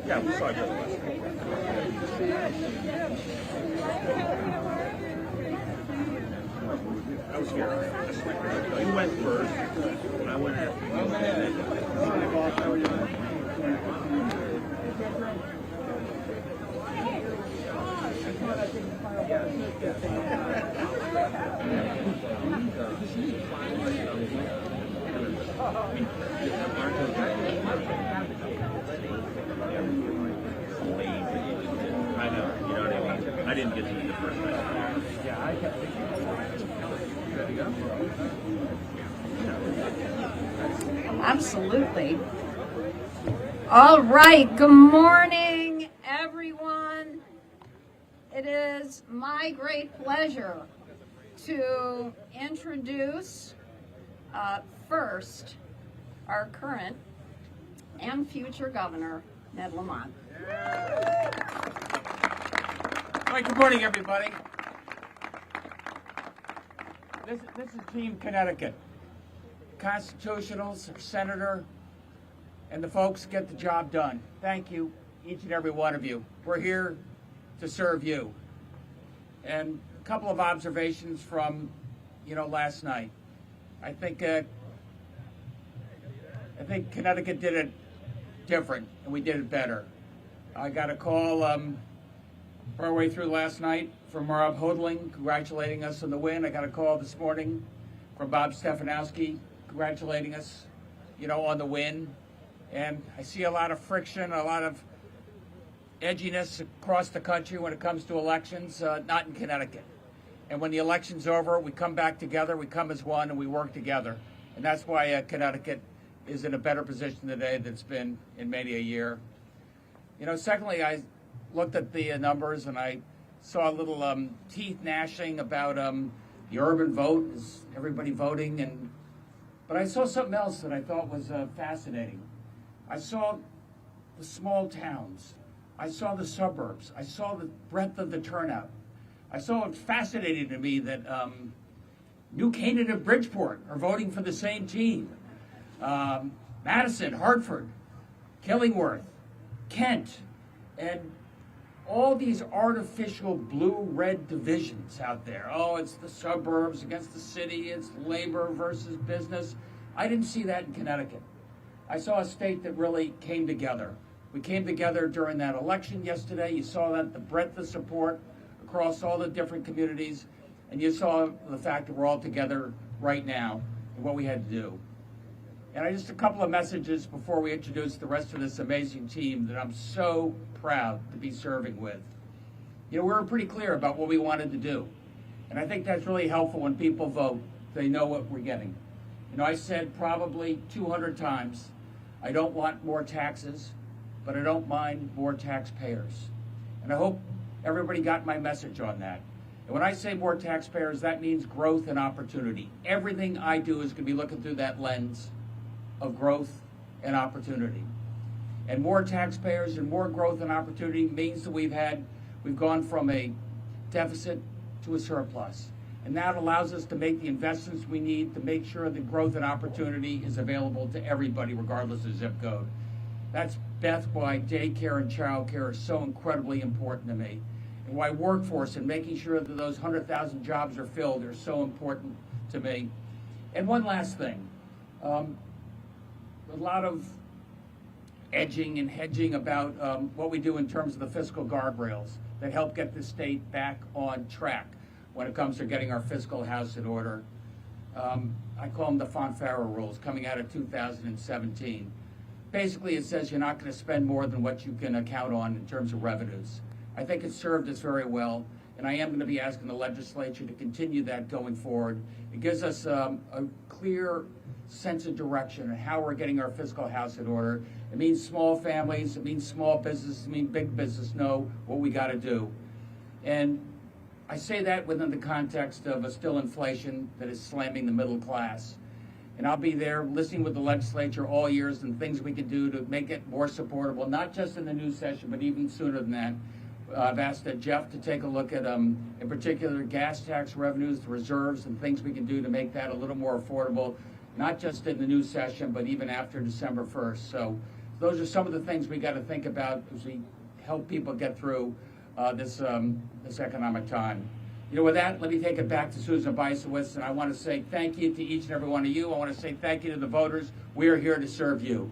Yeah, we saw each other last week. I was here. You went first. I went after you. I know, you know what I mean? I didn't get to you the first time. Yeah, I kept thinking. Ready to go? Absolutely. All right, good morning, everyone. It is my great pleasure to introduce first our current and future governor, Ned Lamont. All right, good morning, everybody. This is Team Connecticut. Constitutionals, Senator, and the folks get the job done. Thank you, each and every one of you. We're here to serve you. And a couple of observations from, last night. I think Connecticut did it different, and we did it better. I got a call our way through last night from Rob Hodling congratulating us on the win. I got a call this morning from Bob Stefanowski congratulating us, on the win. And I see a lot of friction, a lot of edginess across the country when it comes to elections, not in Connecticut. And when the election's over, we come back together, we come as one, and we work together. And that's why Connecticut is in a better position today than it's been in many a year. Secondly, I looked at the numbers and I saw a little teeth gnashing about the urban vote, is everybody voting, but I saw something else that I thought was fascinating. I saw the small towns, I saw the suburbs, I saw the breadth of the turnout. I saw it fascinating to me that New Canaan and Bridgeport are voting for the same team. Madison, Hartford, Killingworth, Kent, and all these artificial blue-red divisions out there. Oh, it's the suburbs against the city, it's labor versus business. I didn't see that in Connecticut. I saw a state that really came together. We came together during that election yesterday. You saw that, the breadth of support across all the different communities, and you saw the fact that we're all together right now and what we had to do. And just a couple of messages before we introduce the rest of this amazing team that I'm so proud to be serving with. We were pretty clear about what we wanted to do. And I think that's really helpful when people vote. They know what we're getting. I said probably 200 times, I don't want more taxes, but I don't mind more taxpayers. And I hope everybody got my message on that. And when I say more taxpayers, that means growth and opportunity. Everything I do is going to be looking through that lens of growth and opportunity. And more taxpayers and more growth and opportunity means that we've gone from a deficit to a surplus. And that allows us to make the investments we need to make sure that growth and opportunity is available to everybody, regardless of zip code. That's, Beth, why daycare and childcare are so incredibly important to me, and why workforce and making sure that those 100,000 jobs are filled are so important to me. And one last thing. A lot of edging and hedging about what we do in terms of the fiscal guardrails that help get the state back on track when it comes to getting our fiscal house in order. I call them the Fonfara rules coming out of 2017. Basically, it says you're not going to spend more than what you can count on in terms of revenues. I think it's served us very well, and I am going to be asking the legislature to continue that going forward. It gives us a clear sense of direction on how we're getting our fiscal house in order. It means small families, it means small business, it means big business know what we got to do. And I say that within the context of a still inflation that is slamming the middle class. And I'll be there listening with the legislature all years and things we can do to make it more supportable, not just in the new session, but even sooner than that. I've asked Jeff to take a look at, in particular, gas tax revenues, the reserves, and things we can do to make that a little more affordable, not just in the new session, but even after December 1st. So those are some of the things we got to think about as we help people get through this economic time. You know, with that, let me take it back to Susan Bysiewicz, and I want to say thank you to each and every one of you. I want to say thank you to the voters. We are here to serve you.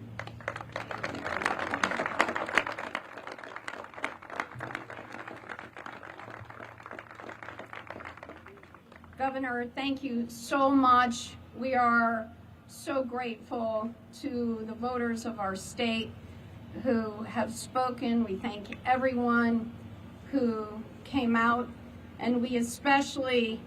Governor, thank you so much. We are so grateful to the voters of our state who have spoken. We thank everyone who came out, and we especially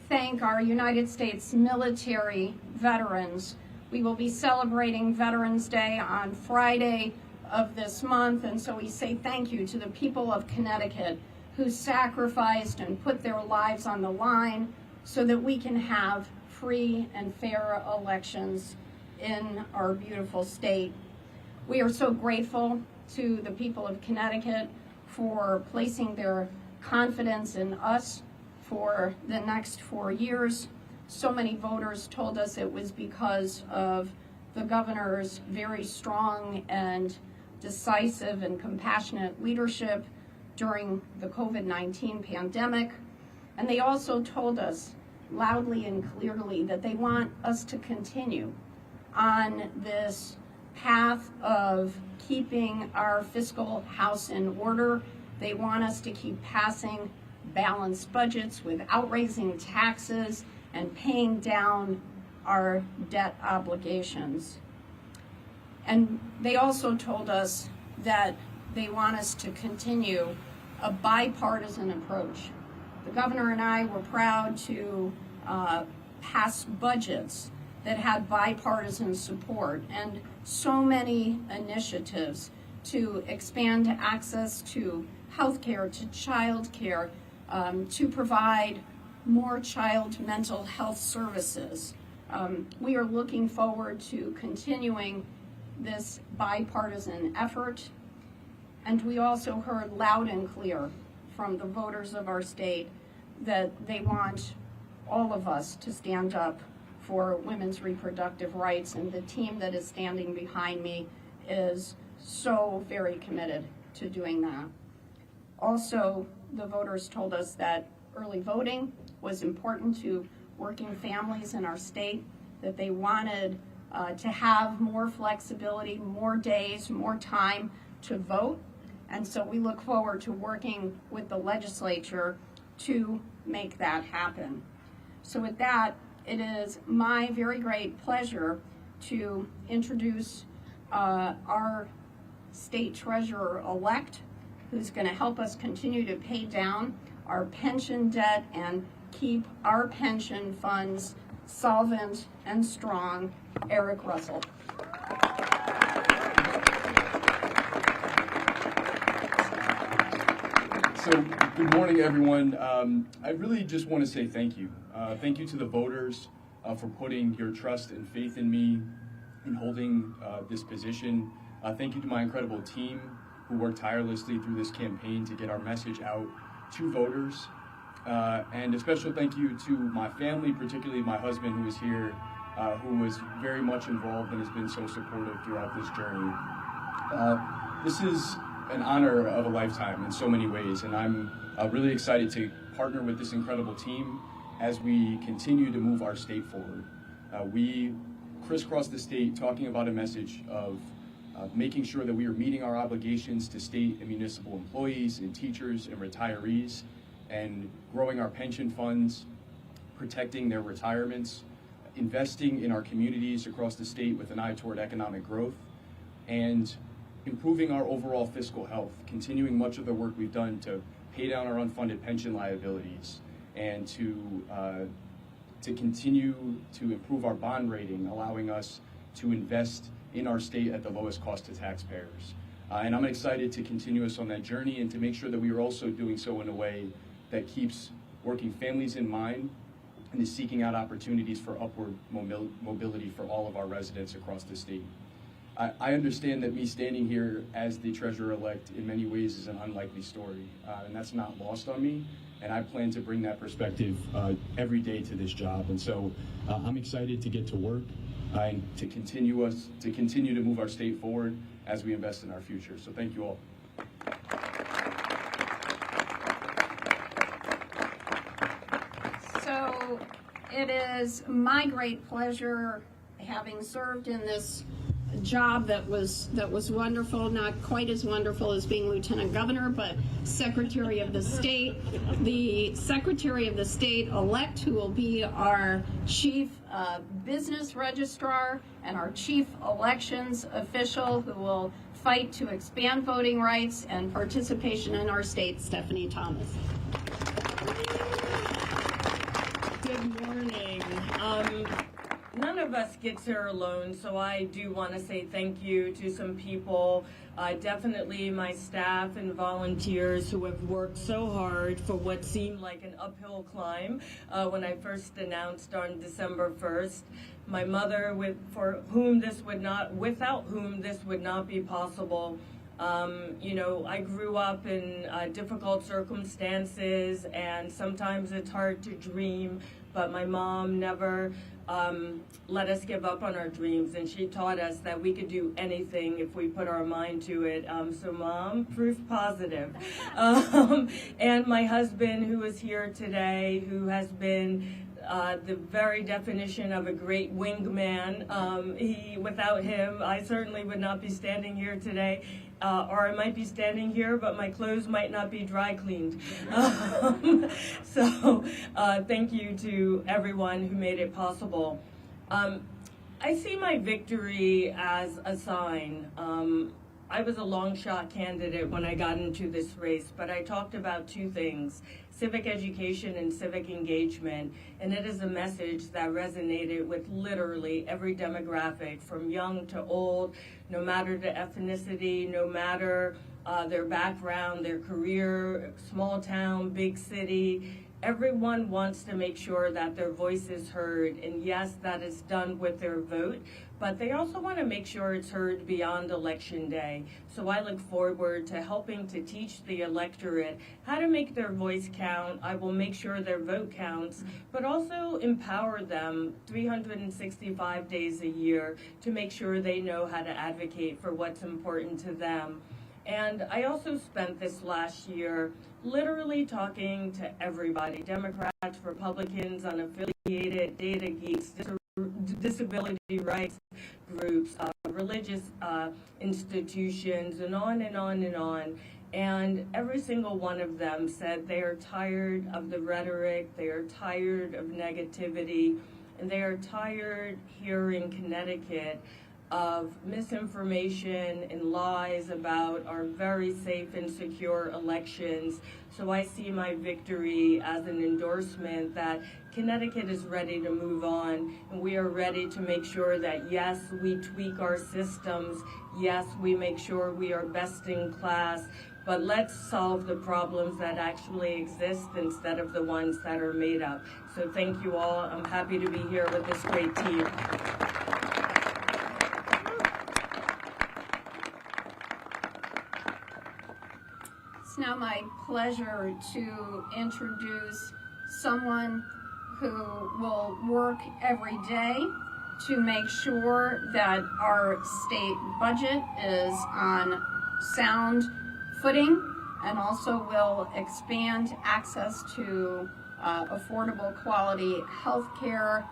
thank our United States military veterans. We will be celebrating Veterans Day on Friday of this month, and so we say thank you to the people of Connecticut who sacrificed and put their lives on the line so that we can have free and fair elections in our beautiful state. We are so grateful to the people of Connecticut for placing their confidence in us for the next 4 years. So many voters told us it was because of the governor's very strong and decisive and compassionate leadership during the COVID-19 pandemic. And they also told us loudly and clearly that they want us to continue on this path of keeping our fiscal house in order. They want us to keep passing balanced budgets without raising taxes and paying down our debt obligations. And they also told us that they want us to continue a bipartisan approach. The governor and I were proud to pass budgets that had bipartisan support and so many initiatives to expand access to health care, to child care, to provide more child mental health services. We are looking forward to continuing this bipartisan effort. And we also heard loud and clear from the voters of our state that they want all of us to stand up for women's reproductive rights, and the team that is standing behind me is so very committed to doing that. Also, the voters told us that early voting was important to working families in our state, that they wanted to have more flexibility, more days, more time to vote. And so we look forward to working with the legislature to make that happen. So with that, it is my very great pleasure to introduce our state treasurer-elect, who's going to help us continue to pay down our pension debt and keep our pension funds solvent and strong, Eric Russell. So, good morning, everyone. I really just want to say thank you. Thank you to the voters for putting your trust and faith in me in holding this position. Thank you to my incredible team who worked tirelessly through this campaign to get our message out to voters. And a special thank you to my family, particularly my husband who is here, who was very much involved and has been so supportive throughout this journey. This is an honor of a lifetime in so many ways, and I'm really excited to partner with this incredible team as we continue to move our state forward. We crisscross the state talking about a message of making sure that we are meeting our obligations to state and municipal employees and teachers and retirees, and growing our pension funds, protecting their retirements, investing in our communities across the state with an eye toward economic growth, and improving our overall fiscal health, continuing much of the work we've done to pay down our unfunded pension liabilities, and to continue to improve our bond rating, allowing us to invest in our state at the lowest cost to taxpayers. And I'm excited to continue us on that journey and to make sure that we are also doing so in a way that keeps working families in mind and is seeking out opportunities for upward mobility for all of our residents across the state. I understand that me standing here as the treasurer-elect in many ways is an unlikely story, and that's not lost on me, and I plan to bring that perspective every day to this job. And so I'm excited to get to work. to continue to move our state forward as we invest in our future. So thank you all. So it is my great pleasure, having served in this job that was wonderful, not quite as wonderful as being Lieutenant Governor, but Secretary of the State. The Secretary of the State-elect, who will be our Chief Business Registrar and our Chief Elections Official, who will fight to expand voting rights and participation in our state, Stephanie Thomas. Good morning. None of us gets here alone, so I do want to say thank you to some people, definitely my staff and volunteers who have worked so hard for what seemed like an uphill climb when I first announced on December 1st. My mother, without whom this would not be possible. You know, I grew up in difficult circumstances, and sometimes it's hard to dream, but my mom never let us give up on our dreams, and she taught us that we could do anything if we put our mind to it. So Mom, proof positive. And my husband, who is here today, who has been the very definition of a great wingman. Without him, I certainly would not be standing here today. Or I might be standing here, but my clothes might not be dry cleaned. So thank you to everyone who made it possible. I see my victory as a sign. I was a long shot candidate when I got into this race, but I talked about two things: civic education and civic engagement, and it is a message that resonated with literally every demographic, from young to old, no matter the ethnicity, no matter their background, their career, small town, big city. Everyone wants to make sure that their voice is heard, and yes, that is done with their vote, but they also want to make sure it's heard beyond Election Day. So I look forward to helping to teach the electorate how to make their voice count. I will make sure their vote counts, but also empower them 365 days a year to make sure they know how to advocate for what's important to them. And I also spent this last year literally talking to everybody: Democrats, Republicans, unaffiliated, data geeks, disability rights groups, religious institutions, and on and on and on. And every single one of them said they are tired of the rhetoric, they are tired of negativity, and they are tired here in Connecticut of misinformation and lies about our very safe and secure elections. So I see my victory as an endorsement that Connecticut is ready to move on, and we are ready to make sure that, yes, we tweak our systems, yes, we make sure we are best in class, but let's solve the problems that actually exist instead of the ones that are made up. So thank you all. I'm happy to be here with this great team. It's now my pleasure to introduce someone who will work every day to make sure that our state budget is on sound footing, and also will expand access to affordable quality health care,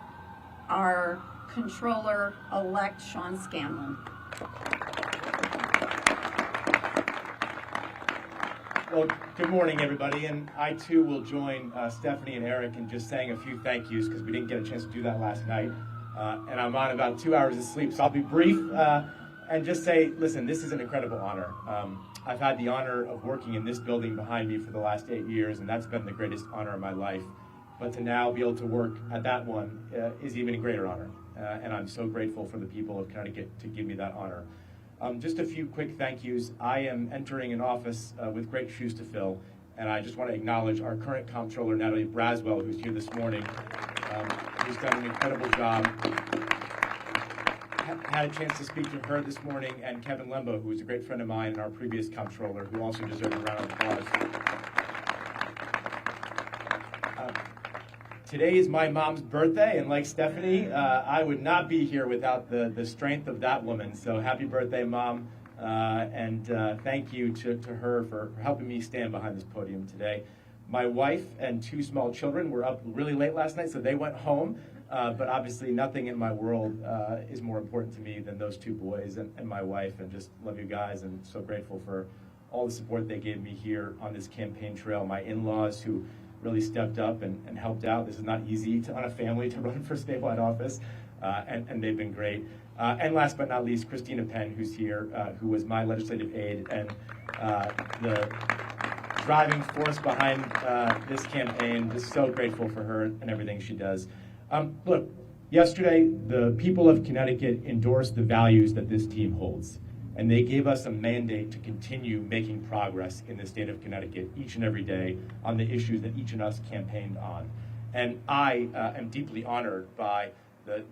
our Comptroller-elect, Sean Scanlon. Well, good morning, everybody, and I too will join Stephanie and Eric in just saying a few thank yous, because we didn't get a chance to do that last night, and I'm on about 2 hours of sleep, so I'll be brief and just say, listen, this is an incredible honor. I've had the honor of working in this building behind me for the last 8 years, and that's been the greatest honor of my life. But to now be able to work at that one is even a greater honor, and I'm so grateful for the people of Connecticut to give me that honor. Just a few quick thank yous. I am entering an office with great shoes to fill, and I just want to acknowledge our current Comptroller, Natalie Braswell, who's here this morning, who's done an incredible job. Had a chance to speak to her this morning, and Kevin Lembo, who was a great friend of mine and our previous Comptroller, who also deserves a round of applause. Today is my mom's birthday, and like Stephanie, I would not be here without the strength of that woman. So happy birthday, Mom, and thank you to her for helping me stand behind this podium today. My wife and 2 small children were up really late last night, so they went home. But obviously nothing in my world is more important to me than those 2 boys and my wife, and just love you guys, and so grateful for all the support they gave me here on this campaign trail. My in-laws who really stepped up and helped out. This is not easy on a family to run for statewide office, and they've been great. And last but not least, Christina Penn, who's here, who was my legislative aide and the driving force behind this campaign. Just so grateful for her and everything she does. Look, yesterday, the people of Connecticut endorsed the values that this team holds, and they gave us a mandate to continue making progress in the state of Connecticut each and every day on the issues that each of us campaigned on. And I am deeply honored by the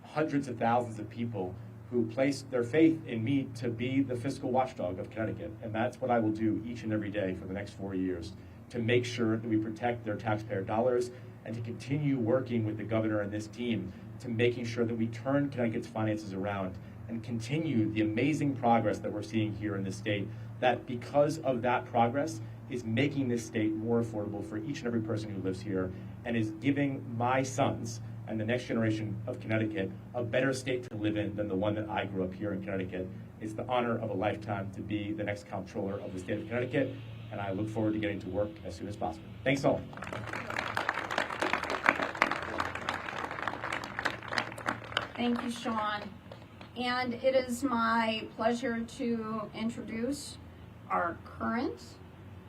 hundreds of thousands of people who placed their faith in me to be the fiscal watchdog of Connecticut. And that's what I will do each and every day for the next 4 years, to make sure that we protect their taxpayer dollars and to continue working with the governor and this team to making sure that we turn Connecticut's finances around and continue the amazing progress that we're seeing here in this state, that because of that progress is making this state more affordable for each and every person who lives here, and is giving my sons and the next generation of Connecticut a better state to live in than the one that I grew up here in Connecticut. It's the honor of a lifetime to be the next comptroller of the state of Connecticut, and I look forward to getting to work as soon as possible. Thanks all. Thank you, Sean. And it is my pleasure to introduce our current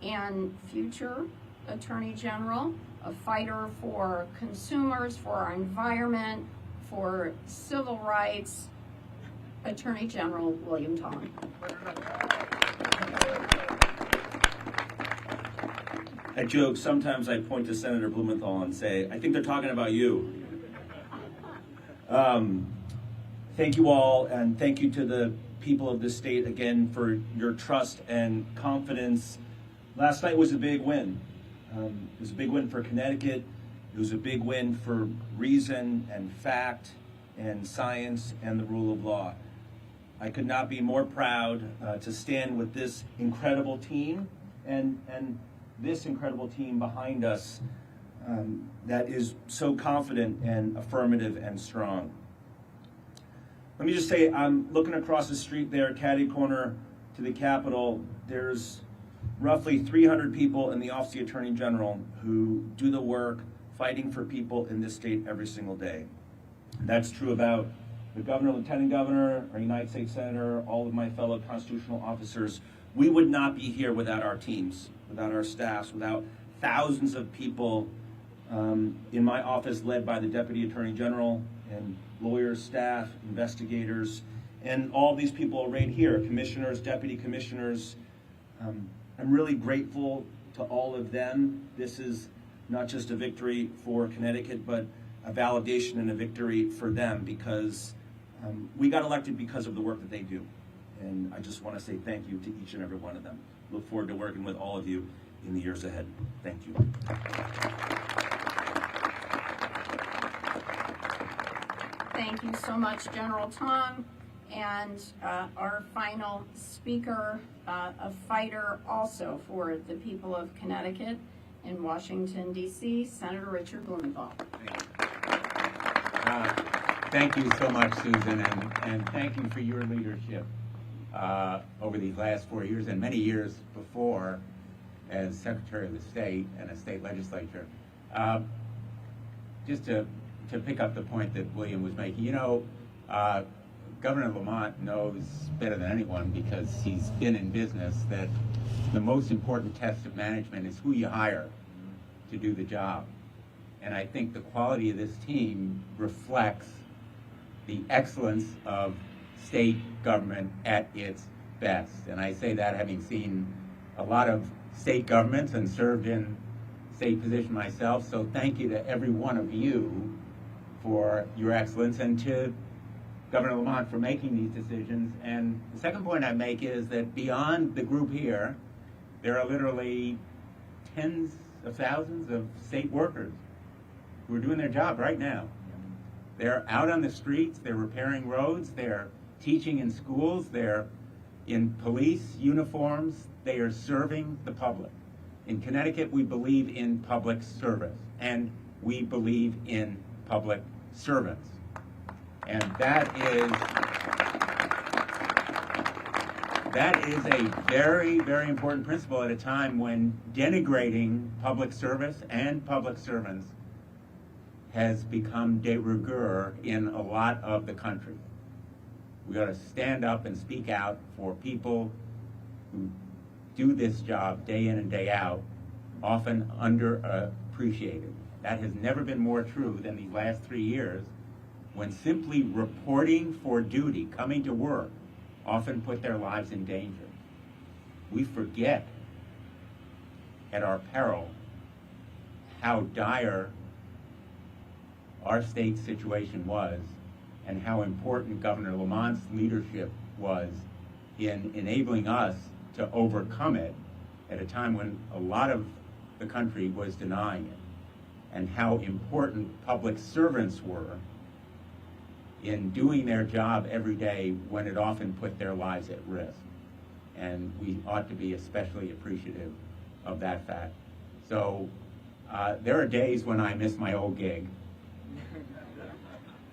and future Attorney General, a fighter for consumers, for our environment, for civil rights, Attorney General William Tong. I joke, sometimes I point to Senator Blumenthal and say, I think they're talking about you. Thank you all, and thank you to the people of this state again for your trust and confidence. Last night was a big win. It was a big win for Connecticut. It was a big win for reason and fact and science and the rule of law. I could not be more proud to stand with this incredible team and this incredible team behind us that is so confident and affirmative and strong. Let me just say, I'm looking across the street there, catty corner to the Capitol. There's roughly 300 people in the Office of the Attorney General who do the work fighting for people in this state every single day. That's true about the governor, lieutenant governor, our United States Senator, all of my fellow constitutional officers. We would not be here without our teams, without our staffs, without thousands of people in my office led by the Deputy Attorney General and lawyers, staff, investigators, and all these people right here, commissioners, deputy commissioners. I'm really grateful to all of them. This is not just a victory for Connecticut, but a validation and a victory for them, because we got elected because of the work that they do. And I just want to say thank you to each and every one of them. Look forward to working with all of you in the years ahead. Thank you. Thank you so much, General Tong. And our final speaker, a fighter also for the people of Connecticut in Washington, D.C., Senator Richard Blumenthal. Thank you so much, Susan, and thank you for your leadership over these last 4 years and many years before as Secretary of the State and a state legislature. Just to pick up the point that William was making, you know, Governor Lamont knows better than anyone, because he's been in business, that the most important test of management is who you hire to do the job. And I think the quality of this team reflects the excellence of state government at its best. And I say that having seen a lot of state governments and served in state position myself. So thank you to every one of you for your excellence, and to Governor Lamont for making these decisions. And the second point I make is that beyond the group here, there are literally tens of thousands of state workers who are doing their job right now. They're out on the streets, they're repairing roads, they're teaching in schools, they're in police uniforms, they are serving the public. In Connecticut, we believe in public service, and we believe in public servants. And that is a very, very important principle at a time when denigrating public service and public servants has become de rigueur in a lot of the country. We ought to stand up and speak out for people who do this job day in and day out, often underappreciated. That has never been more true than these last 3 years, when simply reporting for duty, coming to work, often put their lives in danger. We forget at our peril how dire our state's situation was and how important Governor Lamont's leadership was in enabling us to overcome it at a time when a lot of the country was denying it, and how important public servants were in doing their job every day when it often put their lives at risk. And we ought to be especially appreciative of that fact. So there are days when I miss my old gig,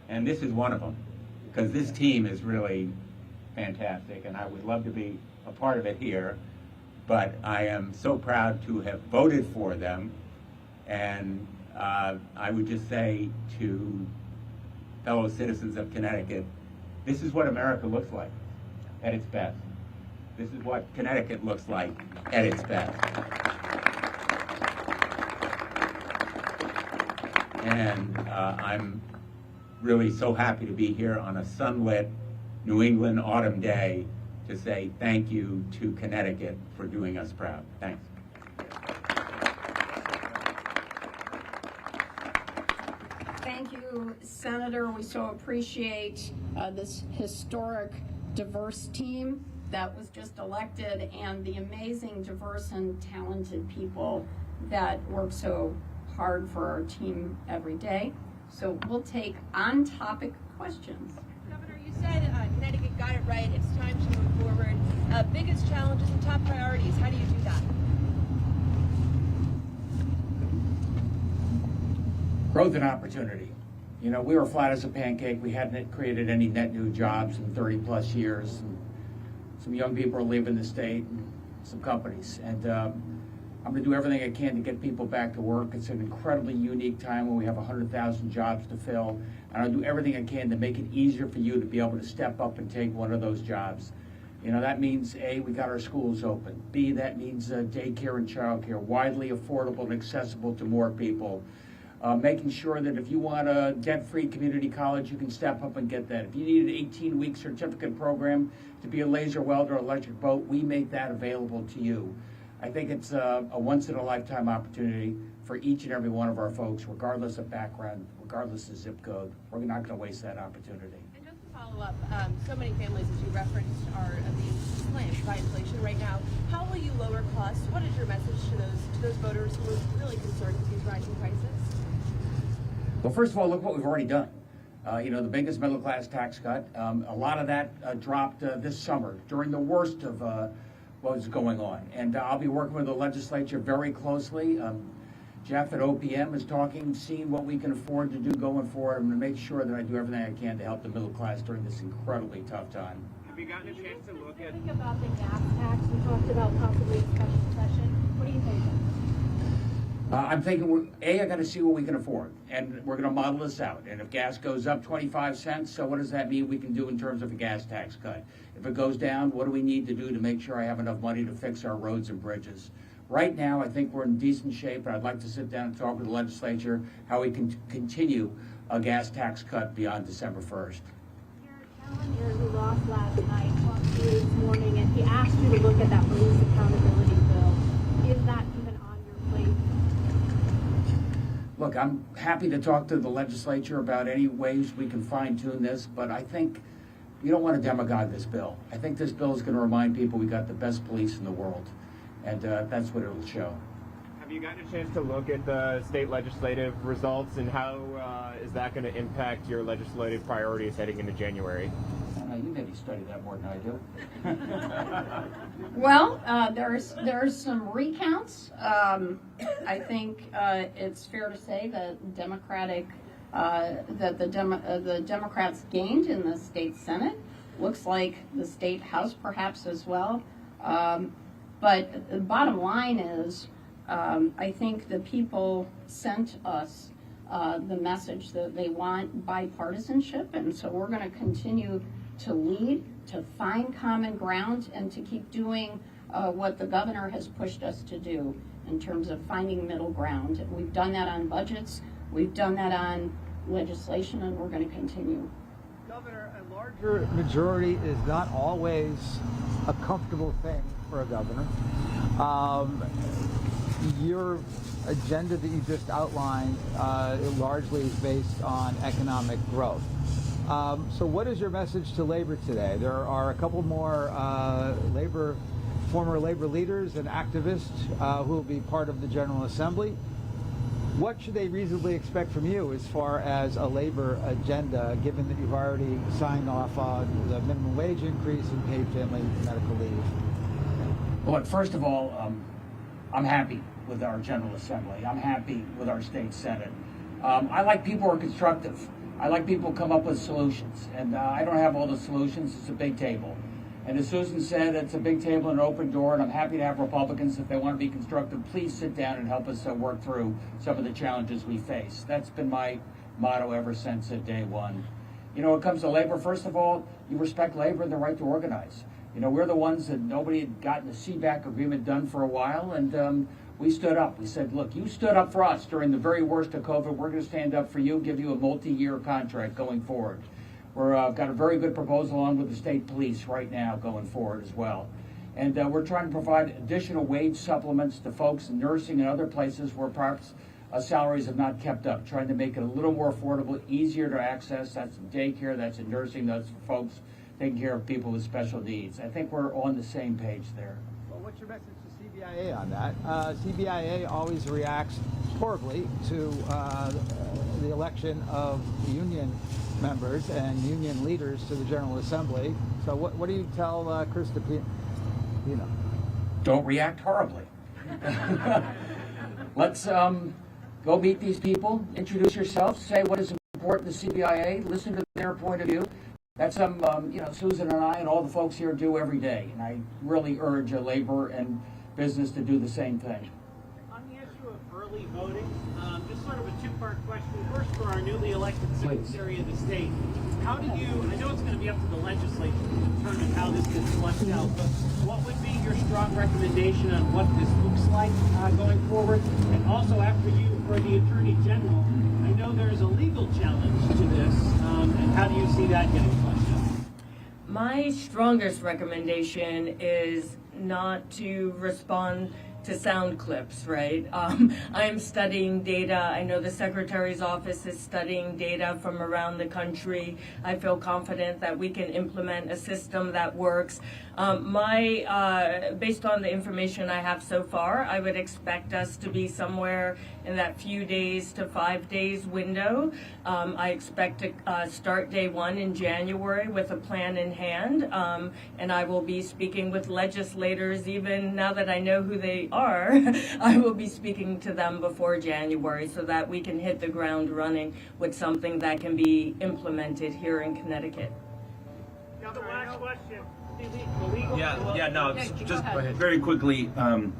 and this is one of them, because this team is really fantastic, and I would love to be a part of it here, but I am so proud to have voted for them, and I would just say to fellow citizens of Connecticut, this is what America looks like at its best. This is what Connecticut looks like at its best. And I'm really so happy to be here on a sunlit New England autumn day to say thank you to Connecticut for doing us proud. Thanks. Thank you, Senator. We so appreciate this historic, diverse team that was just elected and the amazing, diverse, and talented people that work so hard for our team every day. So we'll take on-topic questions. Governor, you said Connecticut got it right. It's time to move forward. Biggest challenges and top priorities. How do you do that? Growth and opportunity. You know, we were flat as a pancake. We hadn't created any net new jobs in 30 plus years. And some young people are leaving the state, and some companies. And I'm going to do everything I can to get people back to work. It's an incredibly unique time when we have 100,000 jobs to fill. And I'll do everything I can to make it easier for you to be able to step up and take one of those jobs. You know, that means, A, we got our schools open. B, that means daycare and childcare, widely affordable and accessible to more people. Making sure that if you want a debt-free community college, you can step up and get that. If you need an 18-week certificate program to be a laser welder or electric boat, we make that available to you. I think it's a once-in-a-lifetime opportunity for each and every one of our folks, regardless of background, regardless of zip code. We're not going to waste that opportunity. And just to follow up, so many families, as you referenced, are being slammed by inflation right now. How will you lower costs? What is your message to those voters who are really concerned with these rising prices? Well, first of all, look what we've already done. You know, the biggest middle class tax cut. A lot of that dropped this summer during the worst of what was going on. And I'll be working with the legislature very closely. Jeff at OPM is talking, seeing what we can afford to do going forward. I'm going to make sure that I do everything I can to help the middle class during this incredibly tough time. Have you gotten a chance to look at? Think about the gas tax. We talked about possibly a special session. What do you think? I'm thinking, I got to see what we can afford, and we're going to model this out. And if gas goes up 25 cents, so what does that mean we can do in terms of a gas tax cut? If it goes down, what do we need to do to make sure I have enough money to fix our roads and bridges? Right now, I think we're in decent shape, and I'd like to sit down and talk with the legislature how we can continue a gas tax cut beyond December 1st. Scanlon, who lost last night, talked to you this morning, and he asked you to look at that police accountability bill. Is that even on your plate? Look, I'm happy to talk to the legislature about any ways we can fine-tune this, but I think we don't want to demagogue this bill. I think this bill is going to remind people we got the best police in the world, and that's what it'll show. Have you gotten a chance to look at the state legislative results, and how is that going to impact your legislative priorities heading into January? You maybe study that more than I do. Well, there's some recounts. I think it's fair to say that the Democrats gained in the state Senate. Looks like the state House perhaps as well. But the bottom line is, I think the people sent us the message that they want bipartisanship, and so we're going to continue to lead, to find common ground, and to keep doing what the governor has pushed us to do in terms of finding middle ground. And we've done that on budgets, we've done that on legislation, and we're going to continue. Governor, a larger majority is not always a comfortable thing for a governor. Your agenda that you just outlined largely is based on economic growth. So what is your message to labor today? There are a couple more former labor leaders and activists who will be part of the General Assembly. What should they reasonably expect from you as far as a labor agenda, given that you've already signed off on the minimum wage increase and paid family medical leave? Well, look, first of all, I'm happy with our General Assembly. I'm happy with our state Senate. I like people who are constructive. I like people who come up with solutions. And I don't have all the solutions. It's a big table. And as Susan said, it's a big table and an open door, and I'm happy to have Republicans, if they want to be constructive, please sit down and help us work through some of the challenges we face. That's been my motto ever since day one. You know, when it comes to labor, first of all, you respect labor and the right to organize. You know, we're the ones that nobody had gotten the CBAC agreement done for a while, and we stood up. We said, look, you stood up for us during the very worst of COVID. We're going to stand up for you, give you a multi-year contract going forward. We've got a very good proposal on with the state police right now going forward as well. And we're trying to provide additional wage supplements to folks in nursing and other places where perhaps salaries have not kept up, trying to make it a little more affordable, easier to access. That's in daycare, that's in nursing, that's for folks taking care of people with special needs. I think we're on the same page there. Well, what's your message to CBIA on that? CBIA always reacts horribly to the election of union members and union leaders to the General Assembly. So what do you tell Chris DePino? Don't react horribly. Let's go meet these people, introduce yourself, say what is important to CBIA, listen to their point of view. That's Susan and I and all the folks here do every day, and I really urge labor and business to do the same thing. On the issue of early voting, just sort of a two-part question. First, for our newly elected Secretary of the State, how do you, I know it's going to be up to the legislature to determine how this gets flushed out, but what would be your strong recommendation on what this looks like going forward? And also, after you, for the Attorney General, I know there's a legal challenge to this, and how do you see that getting flushed out? My strongest recommendation is not to respond to sound clips, right? I'm studying data. I know the Secretary's office is studying data from around the country. I feel confident that we can implement a system that works. Based on the information I have so far, I would expect us to be somewhere in that few days to 5 days window. I expect to start day one in January with a plan in hand, and I will be speaking with legislators. Even now that I know who they are, I will be speaking to them before January so that we can hit the ground running with something that can be implemented here in Connecticut. Now, the last question. Just very quickly, I'm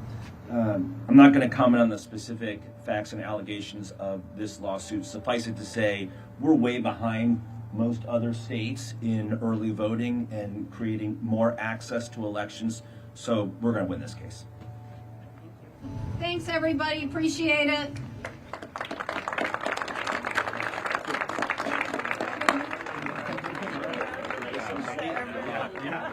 not going to comment on the specific facts and allegations of this lawsuit. Suffice it to say, we're way behind most other states in early voting and creating more access to elections, so we're going to win this case. Thanks, everybody. Appreciate it. Yeah.